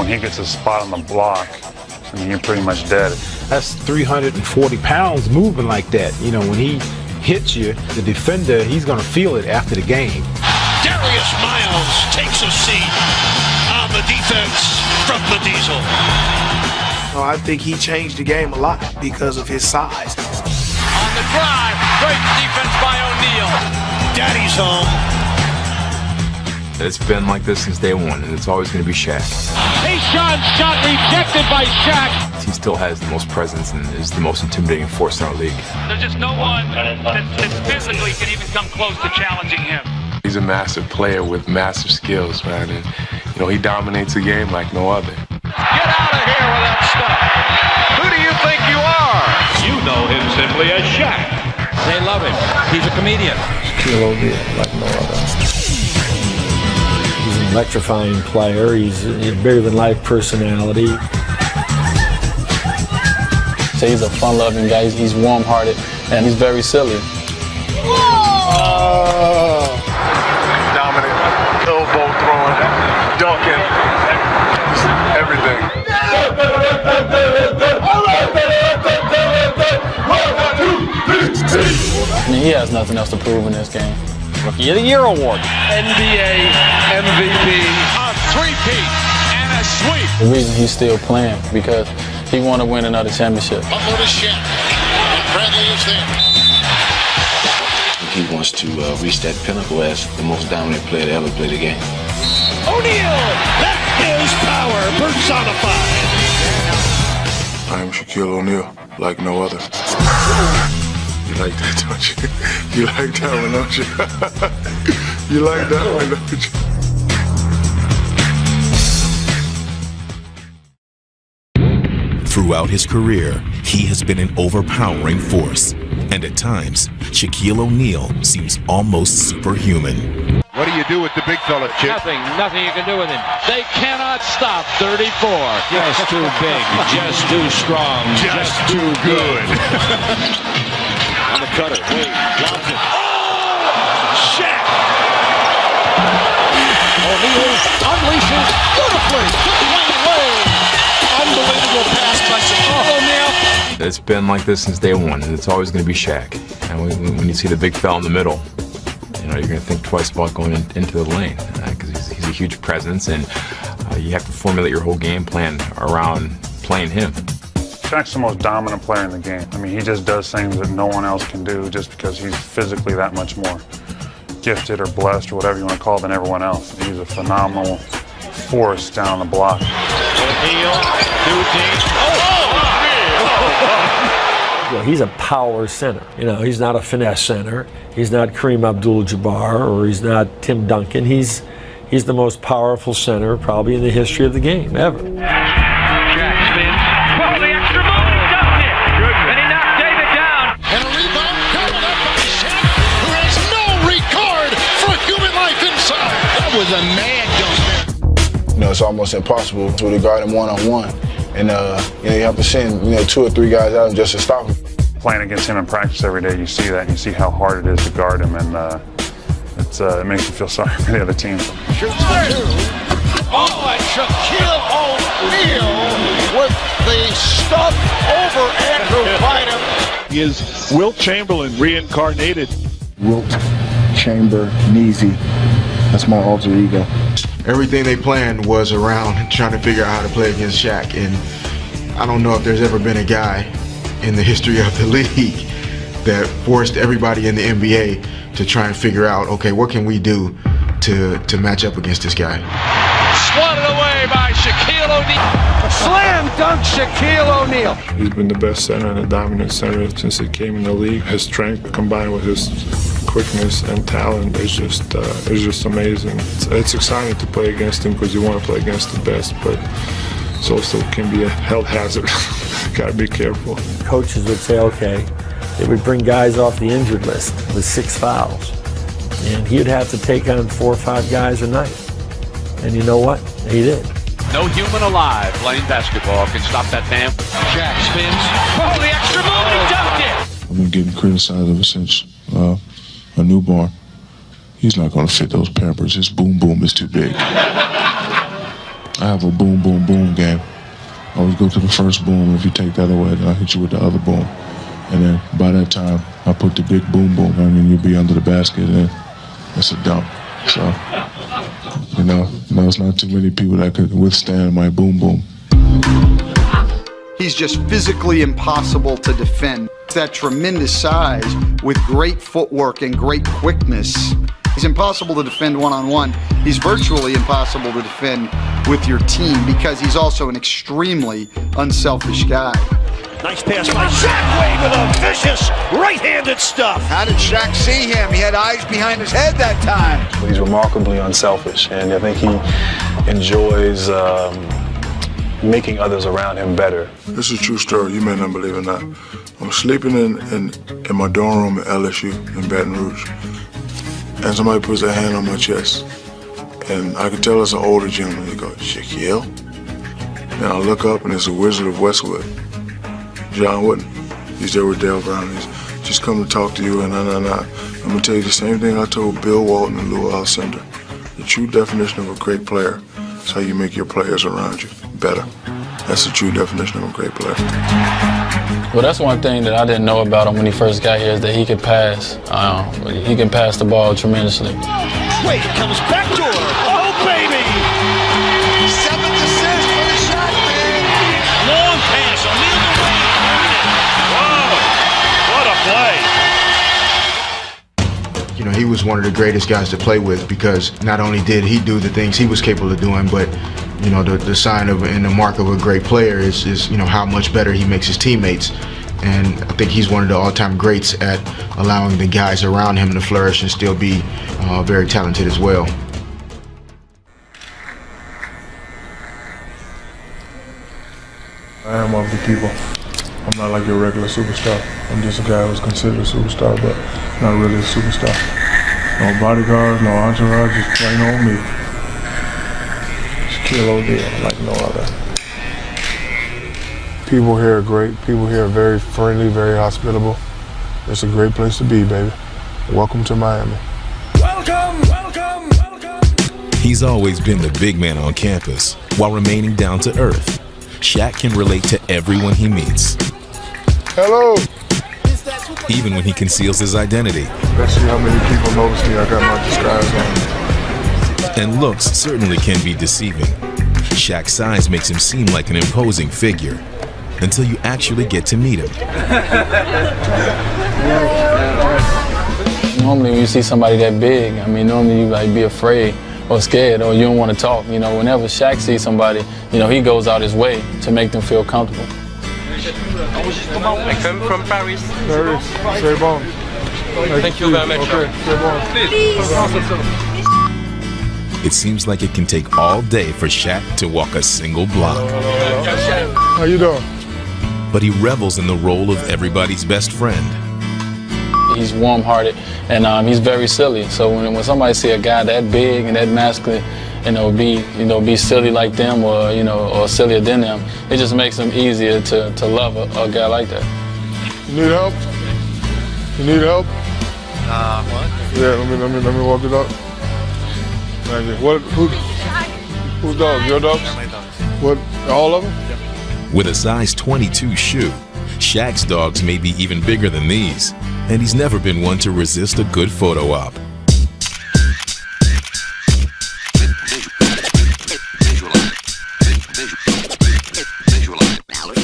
when he gets a spot on the block, I mean, you're pretty much dead. That's 340 pounds moving like that. You know, when he hits you, the defender, he's going to feel it after the game. Darius Miles takes a seat on the defense from the Diesel. I think he changed the game a lot because of his size. On the drive, great defense by Oneal. Daddy's home. It's been like this since day one, and it's always going to be Shaq. Tayshaun shot rejected by Shaq. He still has the most presence and is the most intimidating force in our league. There's just no one that physically can even come close to challenging him. He's a massive player with massive skills, man, and you know he dominates the game like no other. Get out of here with that stuff. Who do you think you are? You know him simply as Shaq. They love him. He's a comedian. Shaquille O Neal, like no other. He's an electrifying player. He's a bigger-than-life personality. So he's a fun-loving guy. He's warm-hearted, and he's very silly. Dominant, elbow throwing, dunking, everything. I mean, he has nothing else to prove in this game. Rookie of the Year award. NBA MVP. A three-peat and a sweep. The reason he's still playing because he want to win another championship. Butler to Shaq. And Bradley is there. He wants to reach that pinnacle as the most dominant player to ever play the game. Oneal, that is power personified. I am Shaquille O'Neal, like no other. You like that, don't you? You like that one, don't you? You like that one, don't you? Throughout his career, he has been an overpowering force, and at times, Shaquille O'Neal seems almost superhuman. What do you do with the big fella, Chip? Nothing you can do with him. They cannot stop 34. Just too big, just too strong, just too good. On the cutter, Wade, Johnson. Oh! Shaq! O'Neal unleashes beautifully. Dwayne Wade. Unbelievable pass by Shaquille O'Neal. It's been like this since day one, and it's always going to be Shaq. And when you see the big fella in the middle, you know, you're going to think twice about going into the lane because he's a huge presence, and you have to formulate your whole game plan around playing him. Shaq's the most dominant player in the game. I mean, he just does things that no one else can do just because he's physically that much more gifted or blessed or whatever you want to call it than everyone else. He's a phenomenal force down the block. O'Neal, two teams. Yeah, he's a power center. You know, he's not a finesse center. He's not Kareem Abdul-Jabbar or he's not Tim Duncan. He's the most powerful center probably in the history of the game ever. Shaq spins. Oh, the extra move. He dunked it. And he knocked David down. And a rebound coming up by Shaq, who has no regard for human life inside. That was a mad dunk. You know, it's almost impossible to guard him one-on-one. And, you know, you have to send, 2 or 3 guys out just to stop him. Playing against him in practice every day, you see that, and you see how hard it is to guard him, and it makes you feel sorry for the other team. Shoots the two. Oh, and Shaquille O'Neal with the stuff over Andrew Bynum. He is Wilt Chamberlain reincarnated. Wilt Chamber-Neezy. That's my alter ego. Everything they planned was around trying to figure out how to play against Shaq, and I don't know if there's ever been a guy in the history of the league that forced everybody in the NBA to try and figure out, okay, what can we do to match up against this guy? Swatted away by Shaquille O'Neal. Slam dunk Shaquille O'Neal. He's been the best center and a dominant center since he came in the league. His strength combined with his quickness and talent is just amazing. It's exciting to play against him because you want to play against the best, but it also can be a health hazard. Gotta be careful. Coaches would say, okay, they would bring guys off the injured list with 6 fouls. And he'd have to take on 4 or 5 guys a night. And you know what? He did. No human alive playing basketball can stop that damn. Shaq spins. Oh, the extra move, and he dunked it. I've been getting criticized ever since a newborn. He's not going to fit those Pampers. His boom boom is too big. I have a boom, boom, boom game. I always go to the first boom. If you take that away, then I hit you with the other boom. And then by that time, I put the big boom, boom. I mean, you'll be under the basket, and it's a dunk. So, you know, it's not too many people that could withstand my boom, boom. He's just physically impossible to defend. That tremendous size with great footwork and great quickness. He's impossible to defend one-on-one. He's virtually impossible to defend with your team because he's also an extremely unselfish guy. Nice pass by Shaq Wade with a vicious right-handed stuff. How did Shaq see him? He had eyes behind his head that time. He's remarkably unselfish, and I think he enjoys making others around him better. This is a true story. You may not believe it or not. I'm sleeping in my dorm room at LSU in Baton Rouge, and somebody puts their hand on my chest, and I could tell it's an older gentleman. He goes, Shaquille? And I look up, and it's a Wizard of Westwood, John Wooden. He's there with Dale Brown. He's just come to talk to you, and I'm gonna tell you the same thing I told Bill Walton and Lou Alcindor. The true definition of a great player is how you make your players around you better. That's the true definition of a great player. Well, that's one thing that I didn't know about him when he first got here is that he could pass. He can pass the ball tremendously. Wade comes back to her. Oh, baby! 7th assist for the shot, man. Long pass. O'Neal to Wade. Whoa! What a play. You know, he was one of the greatest guys to play with because not only did he do the things he was capable of doing, but you know, the sign of and the mark of a great player is you know how much better he makes his teammates, and I think he's one of the all-time greats at allowing the guys around him to flourish and still be very talented as well. I am of the people. I'm not like your regular superstar. I'm just a guy who's considered a superstar, but not really a superstar. No bodyguards, no entourage, just plain old me. Shaquille O Neal, like no other. People here are great. People here are very friendly, very hospitable. It's a great place to be, baby. Welcome to Miami. Welcome, welcome, welcome. He's always been the big man on campus while remaining down to earth. Shaq can relate to everyone he meets. Hello. Even when he conceals his identity. Let's see how many people notice me. I got my disguise on. And looks certainly can be deceiving. Shaq's size makes him seem like an imposing figure until you actually get to meet him. Normally when you see somebody that big, I mean, normally you like be afraid or scared or you don't want to talk. You know, whenever Shaq sees somebody, you know, he goes out his way to make them feel comfortable. I come from Paris. Paris, c'est bon. Thank you very much. Okay, c'est bon. It seems like it can take all day for Shaq to walk a single block. How you doing? But he revels in the role of everybody's best friend. He's warm-hearted and he's very silly. So when somebody see a guy that big and that masculine, be silly like them or sillier than them, it just makes them easier to love a guy like that. You need help? You need help? What? Yeah, let me walk it up. Thank you. Whose dogs? Your dogs? Yeah, my dogs. What? All of them? With a size 22 shoe, Shaq's dogs may be even bigger than these, and he's never been one to resist a good photo op.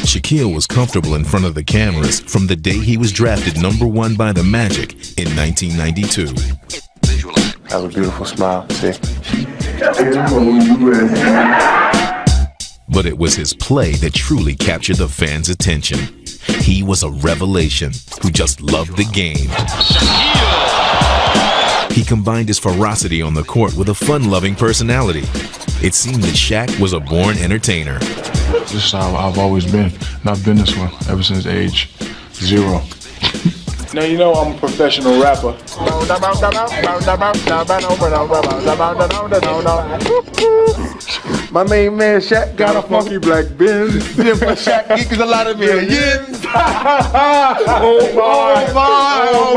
Shaquille was comfortable in front of the cameras from the day he was drafted #1 by the Magic in 1992. Have a beautiful smile, see? But it was his play that truly captured the fans' attention. He was a revelation who just loved the game. He combined his ferocity on the court with a fun-loving personality. It seemed that Shaq was a born entertainer. This is how I've always been. And I've been this one ever since age 0. Now you know I'm a professional rapper. My main man Shaq got a funky black Benz. Then for Shaq equals a lot of millions. Oh my, oh my, oh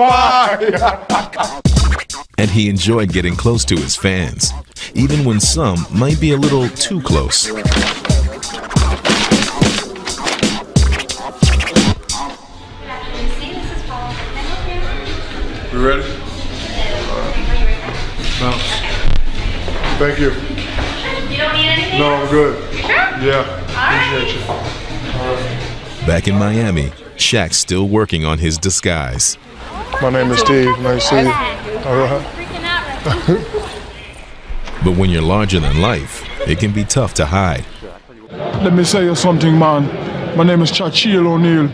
my. And he enjoyed getting close to his fans, even when some might be a little too close. You ready? No. Thank you. You don't need anything? No, I'm good. You sure? Yeah. Appreciate you. All right. Back in Miami, Shaq's still working on his disguise. My name is Steve. Nice to see you. All right. But when you're larger than life, it can be tough to hide. Let me say you something, man. My name is Shaquille O Neal.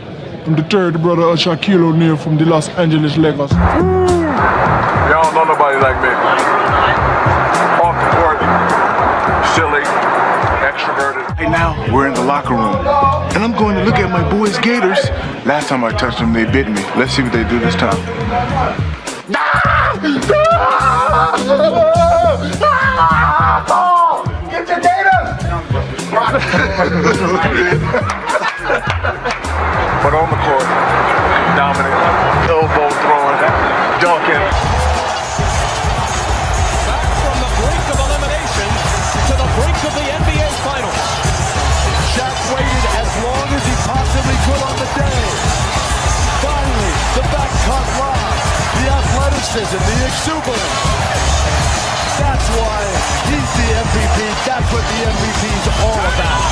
I'm the third brother of Shaquille O Neal from the Los Angeles Lakers. Y'all don't know nobody like me. Off the court, silly, extroverted. Right now, we're in the locker room, and I'm going to look at my boys' Gators. Last time I touched them, they bit me. Let's see what they do this time. Get your Gators! But on the court, dominant, elbow throwing, dunking. Back from the brink of elimination to the brink of the NBA Finals. Shaq waited as long as he possibly could on the day. Finally, the back cut lob, the athleticism, the exuberance. That's why he's the MVP. That's what the MVP's all about.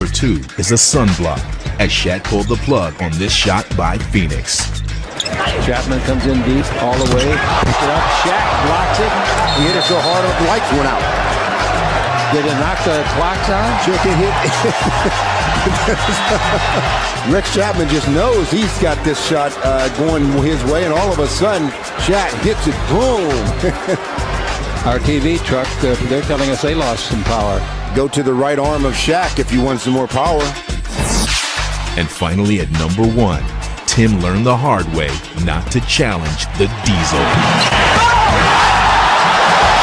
Number 2 is a sunblock, as Shaq pulled the plug on this shot by Phoenix. Chapman comes in deep, all the way, picks it up, Shaq blocks it, he hit it so hard the lights went out. Did it knock the clocks out? Sure can hit. Rick Chapman just knows he's got this shot going his way, and all of a sudden, Shaq hits it, boom. Our TV truck, they're telling us they lost some power. Go to the right arm of Shaq if you want some more power. And finally at number 1, Tim learned the hard way not to challenge the Diesel.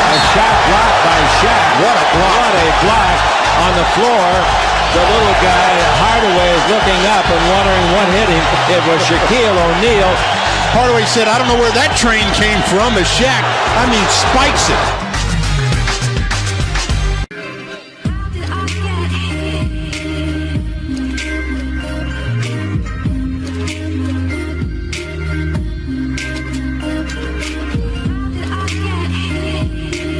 A shot blocked by Shaq. What a block. What a block on the floor. The little guy, Hardaway, is looking up and wondering what hit him. It was Shaquille O'Neal. Hardaway said, I don't know where that train came from, as Shaq, spikes it.